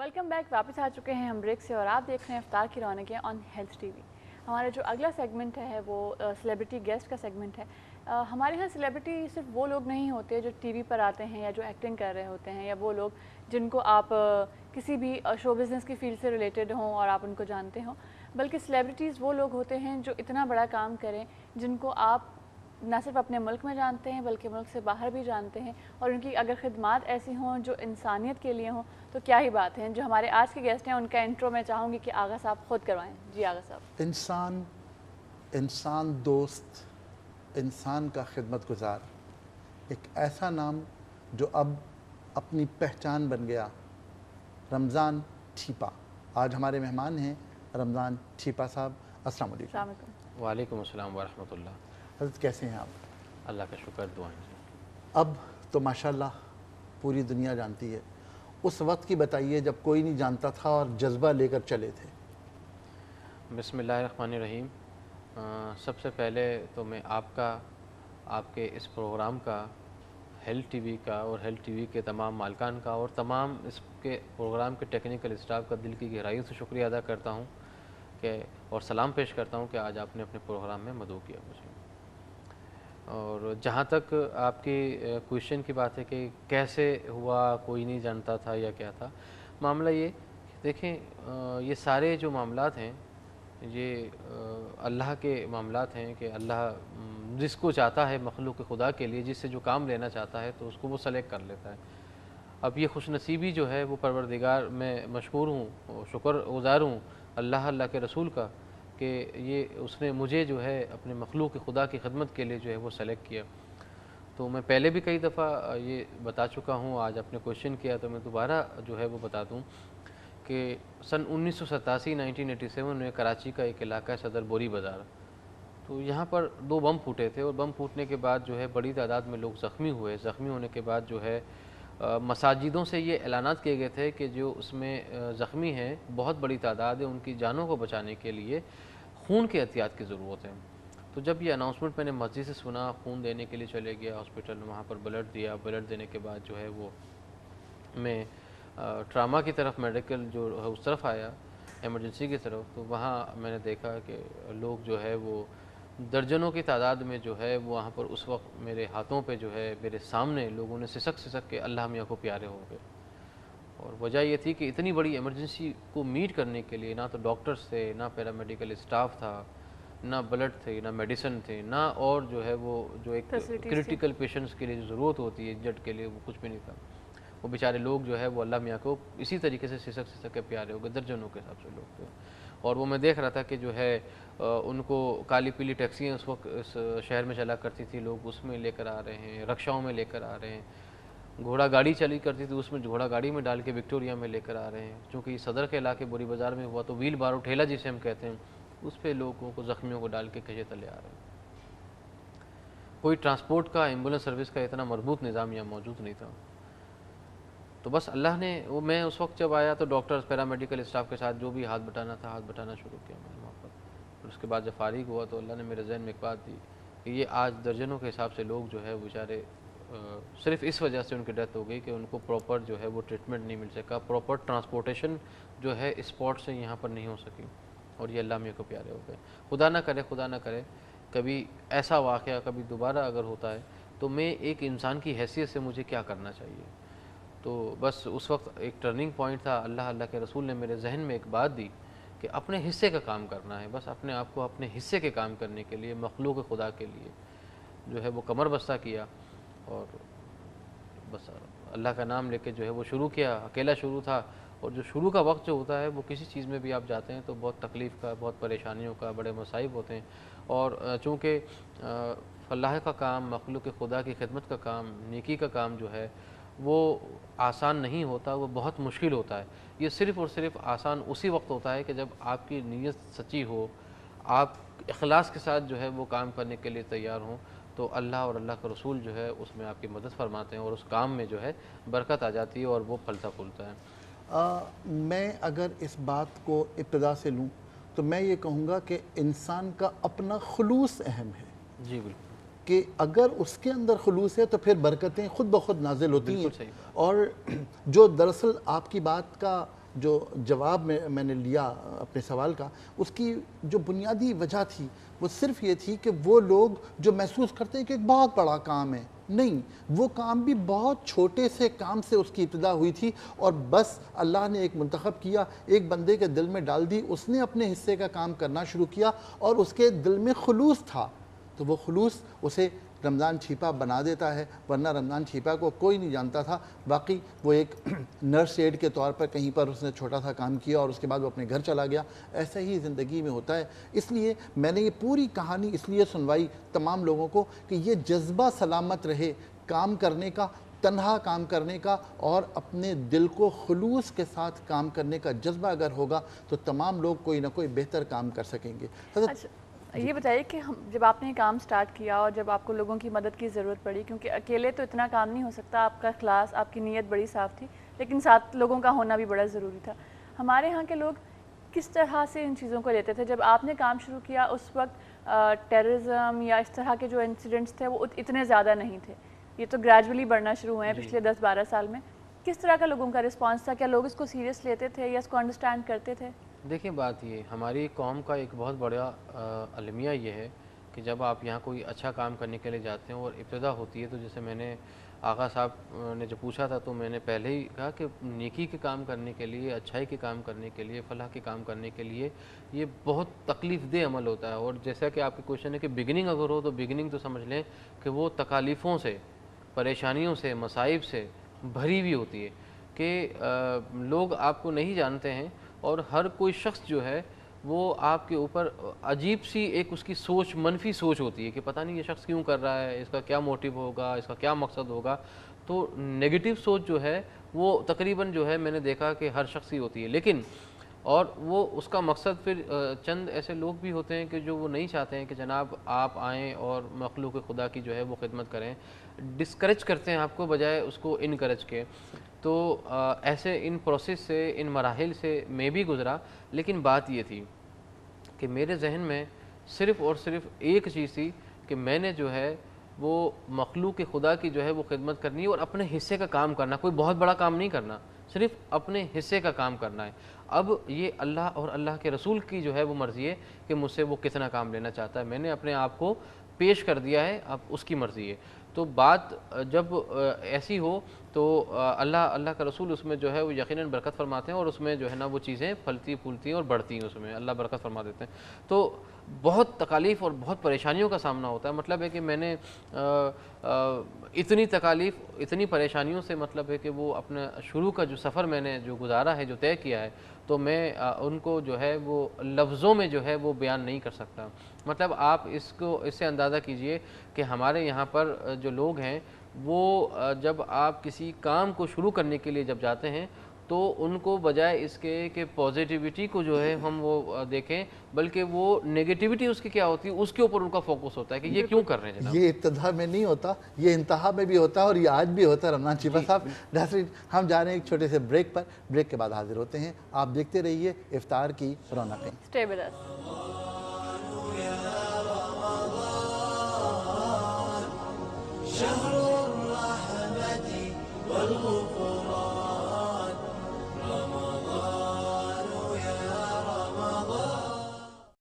Welcome back. वापस आ चुके हैं हम ब्रेक से और आप देख रहे हैं इफ्तार की रौनकें ऑन हेल्थ टीवी। हमारा जो अगला सेगमेंट है वो सेलिब्रिटी गेस्ट का सेगमेंट है। हमारे यहाँ सेलिब्रिटी सिर्फ वो लोग नहीं होते जो टीवी पर आते हैं या जो एक्टिंग कर रहे होते हैं या वो लोग जिनको आप किसी भी शो बिज़नेस की फील्ड से रिलेटेड हों और आप उनको जानते हों, बल्कि सेलिब्रिटीज़ वो लोग होते हैं जो इतना बड़ा काम करें जिनको आप ना सिर्फ अपने मुल्क में जानते हैं बल्कि मुल्क से बाहर भी जानते हैं, और उनकी अगर खिदमात ऐसी हों जो इंसानियत के लिए हों तो क्या ही बात है। जो हमारे आज के गेस्ट हैं उनका इंट्रो मैं चाहूँगी कि आगा साहब खुद करवाएं। जी आगा साहब। इंसान दोस्त, इंसान का खिदमत गुजार, एक ऐसा नाम जो अब अपनी पहचान बन गया, रमज़ान ठीपा। आज हमारे मेहमान हैं रमज़ान ठीपा साहब। अस्सलाम वालेकुम। वालेकुम अस्सलाम व रहमतुल्लाह। हज़रत कैसे हैं आप? अल्लाह का शुक्र, दुआएं जी। अब तो माशाल्लाह पूरी दुनिया जानती है, उस वक्त की बताइए जब कोई नहीं जानता था और जज्बा लेकर चले थे। बिस्मिल्लाहिर्रहमानिर्रहीम। सबसे पहले तो मैं आपके इस प्रोग्राम का, हेल्थ टीवी का और हेल्थ टीवी के तमाम मालकान का और तमाम इसके प्रोग्राम के टेक्निकल स्टाफ का दिल की गहराइयों से शुक्रिया अदा करता हूँ कि और सलाम पेश करता हूँ कि आज आपने अपने प्रोग्राम में मदऊ किया मुझे। और जहाँ तक आपकी क्वेश्चन की बात है कि कैसे हुआ, कोई नहीं जानता था या क्या था मामला, ये देखें ये सारे जो मामलात हैं ये अल्लाह के मामलात हैं कि अल्लाह जिसको चाहता है मखलूक खुदा के लिए, जिससे जो काम लेना चाहता है तो उसको वो सेलेक्ट कर लेता है। अब ये खुशनसीबी जो है वो परवरदिगार, मैं मशकूर हूँ, शुक्रगुज़ार हूँ अल्लाह के रसूल का कि ये उसने मुझे जो है अपने मखलूक खुदा की खिदमत के लिए जो है वो सेलेक्ट किया। तो मैं पहले भी कई दफ़ा ये बता चुका हूँ, आज आपने क्वेश्चन किया तो मैं दोबारा जो है वो बता दूँ कि सन 1987 में कराची का एक इलाका है सदर बोरी बाज़ार, तो यहाँ पर 2 बम फूटे थे और बम फूटने के बाद जो है बड़ी तादाद में लोग ज़ख्मी हुए। ज़ख्मी होने के बाद जो है मसाजिदों से ये ऐलानात किए गए थे कि जो उसमें ज़ख्मी हैं बहुत बड़ी तादाद है, उनकी जानों को बचाने के लिए खून के एहतियात की ज़रूरत है। तो जब ये अनाउंसमेंट मैंने मस्जिद से सुना, खून देने के लिए चले गया हॉस्पिटल, वहाँ पर ब्लड दिया। ब्लड देने के बाद जो है वो मैं ट्रामा की तरफ, मेडिकल जो है उस तरफ आया, एमरजेंसी की तरफ, तो वहाँ मैंने देखा कि लोग जो है वो दर्जनों की तादाद में जो है वो वहाँ पर उस वक्त मेरे हाथों पे जो है मेरे सामने लोगों ने सिसक के अल्लाह मियाँ को प्यारे हो गए। और वजह ये थी कि इतनी बड़ी इमरजेंसी को मीट करने के लिए ना तो डॉक्टर्स थे, ना पैरामेडिकल स्टाफ था, ना ब्लड थे, ना मेडिसिन थे, ना और जो है वो जो एक क्रिटिकल पेशेंट्स के लिए जो ज़रूरत होती है जट के लिए, वो कुछ भी नहीं था। वो बेचारे लोग जो है वो अल्लाह मियाँ को इसी तरीके से सिसक के प्यारे हो गए, दर्जनों के हिसाब से लोग थे। और वो मैं देख रहा था कि जो है उनको काली पीली टैक्सियाँ उस वक्त इस शहर में चला करती थी, लोग उसमें लेकर आ रहे हैं, रक्षाओं में लेकर आ रहे हैं, घोड़ा गाड़ी चली करती थी उसमें घोड़ा गाड़ी में डाल के विक्टोरिया में लेकर आ रहे हैं। चूँकि सदर के इलाके बोरी बाज़ार में हुआ तो व्हील बारो ठेला जिसे हम कहते हैं, उस पर लोगों को ज़ख्मियों को डाल के कहे तले आ रहे हैं। कोई ट्रांसपोर्ट का, एम्बुलेंस सर्विस का इतना मजबूत निज़ाम यहाँ मौजूद नहीं था। तो बस अल्लाह ने वो, मैं उस वक्त जब आया तो डॉक्टर्स, पैरामेडिकल स्टाफ के साथ जो भी हाथ बटाना था हाथ बटाना शुरू किया मैंने वहाँ पर। और उसके बाद जब फारिग हुआ तो अल्लाह ने मेरे जहन में एक बात दी कि ये आज दर्जनों के हिसाब से लोग जो है बेचारे सिर्फ इस वजह से उनकी डेथ हो गई कि उनको प्रॉपर जो है वो ट्रीटमेंट नहीं मिल सका, प्रॉपर ट्रांसपोर्टेशन जो है स्पॉट से यहाँ पर नहीं हो सकी, और ये अल्लाह मियाँ को प्यारे हो गए। खुदा ना करे कभी ऐसा वाक़या कभी दोबारा अगर होता है तो मैं एक इंसान की हैसियत से मुझे क्या करना चाहिए। तो बस उस वक्त एक टर्निंग पॉइंट था। अल्लाह के रसूल ने मेरे जहन में एक बात दी कि अपने हिस्से का काम करना है, बस अपने आप को अपने हिस्से के काम करने के लिए, मखलूक खुदा के लिए जो है वो कमर बस्ता किया और बस अल्लाह का नाम लेके जो है वो शुरू किया। अकेला शुरू था, और जो शुरू का वक्त जो होता है वो किसी चीज़ में भी आप जाते हैं तो बहुत तकलीफ़ का, बहुत परेशानियों का, बड़े मसाइब होते हैं। और चूँकि अल्लाह का काम, मखलूक खुदा की खिदमत का काम, नेकी का काम जो है वो आसान नहीं होता, वो बहुत मुश्किल होता है। ये सिर्फ़ और सिर्फ आसान उसी वक्त होता है कि जब आपकी नीयत सच्ची हो, आप इखलास के साथ जो है वो काम करने के लिए तैयार हों, तो अल्लाह और अल्लाह का रसूल जो है उसमें आपकी मदद फरमाते हैं और उस काम में जो है बरकत आ जाती है और वो फलता फूलता है। मैं अगर इस बात को इब्तिदा से लूँ तो मैं ये कहूँगा कि इंसान का अपना खुलूस अहम है। जी बिल्कुल, कि अगर उसके अंदर खुलूस है तो फिर बरकतें खुद ब खुद नाजिल होती हैं। और जो दरअसल आपकी बात का جو جواب میں نے لیا اپنے سوال کا، اس کی جو بنیادی وجہ تھی وہ صرف یہ تھی کہ وہ لوگ جو محسوس کرتے ہیں کہ ایک بہت بڑا کام ہے، نہیں، وہ کام بھی بہت چھوٹے سے کام سے اس کی ابتدا ہوئی تھی، اور بس اللہ نے ایک منتخب کیا، ایک بندے کے دل میں ڈال دی، اس نے اپنے حصے کا کام کرنا شروع کیا، اور اس کے دل میں خلوص تھا، تو وہ خلوص اسے رمضان چھیپا بنا دیتا ہے، ورنہ رمضان چھیپا کو کوئی نہیں جانتا تھا، باقی وہ ایک نرس ایڈ کے طور پر کہیں پر اس نے چھوٹا سا کام کیا اور اس کے بعد وہ اپنے گھر چلا گیا۔ ایسا ہی زندگی میں ہوتا ہے، اس لیے میں نے یہ پوری کہانی اس لیے سنوائی تمام لوگوں کو کہ یہ جذبہ سلامت رہے کام کرنے کا، تنہا کام کرنے کا، اور اپنے دل کو خلوص کے ساتھ کام کرنے کا جذبہ اگر ہوگا تو تمام لوگ کوئی نہ کوئی بہتر کام کر سکیں گے۔ حضرت یہ بتائیے کہ جب آپ نے کام سٹارٹ کیا اور جب آپ کو لوگوں کی مدد کی ضرورت پڑی، کیونکہ اکیلے تو اتنا کام نہیں ہو سکتا، آپ کا اخلاص، آپ کی نیت بڑی صاف تھی، لیکن ساتھ لوگوں کا ہونا بھی بڑا ضروری تھا۔ ہمارے ہاں کے لوگ کس طرح سے ان چیزوں کو لیتے تھے؟ جب آپ نے کام شروع کیا اس وقت ٹیررزم یا اس طرح کے جو انسیڈنٹس تھے وہ اتنے زیادہ نہیں تھے، یہ تو گریجولی بڑھنا شروع ہوئے ہیں پچھلے 10-12 سال میں۔ کس طرح کا لوگوں کا رسپانس تھا؟ کیا لوگ اس کو سیریس لیتے تھے یا اس کو انڈرسٹینڈ کرتے تھے؟ دیکھیں بات یہ، ہماری قوم کا ایک بہت بڑا المیہ یہ ہے کہ جب آپ یہاں کوئی اچھا کام کرنے کے لیے جاتے ہیں اور ابتدا ہوتی ہے، تو جیسے میں نے آغا صاحب نے جو پوچھا تھا تو میں نے پہلے ہی کہا کہ نیکی کے کام کرنے کے لیے، اچھائی کے کام کرنے کے لیے، فلاح کے کام کرنے کے لیے یہ بہت تکلیف دہ عمل ہوتا ہے، اور جیسا کہ آپ کی کوشچن ہے کہ بگننگ اگر ہو تو بگننگ تو سمجھ لیں کہ وہ تکالیفوں سے، پریشانیوں سے، مصائب سے بھری ہوئی ہوتی ہے کہ لوگ آپ کو نہیں جانتے ہیں، اور ہر کوئی شخص جو ہے وہ آپ کے اوپر عجیب سی ایک اس کی سوچ، منفی سوچ ہوتی ہے کہ پتہ نہیں یہ شخص کیوں کر رہا ہے، اس کا کیا موٹیو ہوگا، اس کا کیا مقصد ہوگا، تو نیگیٹو سوچ جو ہے وہ تقریباً جو ہے میں نے دیکھا کہ ہر شخص ہی ہوتی ہے، لیکن اور وہ اس کا مقصد پھر چند ایسے لوگ بھی ہوتے ہیں کہ جو وہ نہیں چاہتے ہیں کہ جناب آپ آئیں اور مخلوق خدا کی جو ہے وہ خدمت کریں، ڈسکریج کرتے ہیں آپ کو بجائے اس کو انکریج کے۔ تو ایسے ان پروسیس سے، ان مراحل سے میں بھی گزرا، لیکن بات یہ تھی کہ میرے ذہن میں صرف اور صرف ایک چیز تھی کہ میں نے جو ہے وہ مخلوق خدا کی جو ہے وہ خدمت کرنی ہے اور اپنے حصے کا کام کرنا، کوئی بہت بڑا کام نہیں کرنا، صرف اپنے حصے کا کام کرنا ہے۔ اب یہ اللہ اور اللہ کے رسول کی جو ہے وہ مرضی ہے کہ مجھ سے وہ کتنا کام لینا چاہتا ہے، میں نے اپنے آپ کو پیش کر دیا ہے، اب اس کی مرضی ہے۔ تو بات جب ایسی ہو تو اللہ کا رسول اس میں جو ہے وہ یقیناً برکت فرماتے ہیں، اور اس میں جو ہے نا وہ چیزیں پھلتی پھولتی ہیں اور بڑھتی ہیں، اس میں اللہ برکت فرما دیتے ہیں۔ تو بہت تکالیف اور بہت پریشانیوں کا سامنا ہوتا ہے، مطلب ہے کہ میں نے اتنی تکالیف، اتنی پریشانیوں سے مطلب ہے کہ وہ اپنا شروع کا جو سفر میں نے جو گزارا ہے، جو طے کیا ہے، تو میں ان کو جو ہے وہ لفظوں میں جو ہے وہ بیان نہیں کر سکتا۔ مطلب آپ اس سے اندازہ کیجئے کہ ہمارے یہاں پر جو لوگ ہیں وہ جب آپ کسی کام کو شروع کرنے کے لیے جب جاتے ہیں تو ان کو بجائے اس کے کہ پازیٹیوٹی کو جو ہے ہم وہ دیکھیں، بلکہ وہ نیگیٹیوٹی اس کی کیا ہوتی ہے اس کے اوپر ان کا فوکس ہوتا ہے کہ یہ کیوں کر رہے ہیں جناب۔ یہ ابتدا میں نہیں ہوتا، یہ انتہا میں بھی ہوتا ہے، اور یہ آج بھی ہوتا ہے۔ رمضان چھیپا صاحب، ناظرین ہم جا رہے ہیں ایک چھوٹے سے بریک پر، بریک کے بعد حاضر ہوتے ہیں۔ آپ دیکھتے رہیے افطار کی رونقیں۔ Stay with us. شهر الرحمة والغفران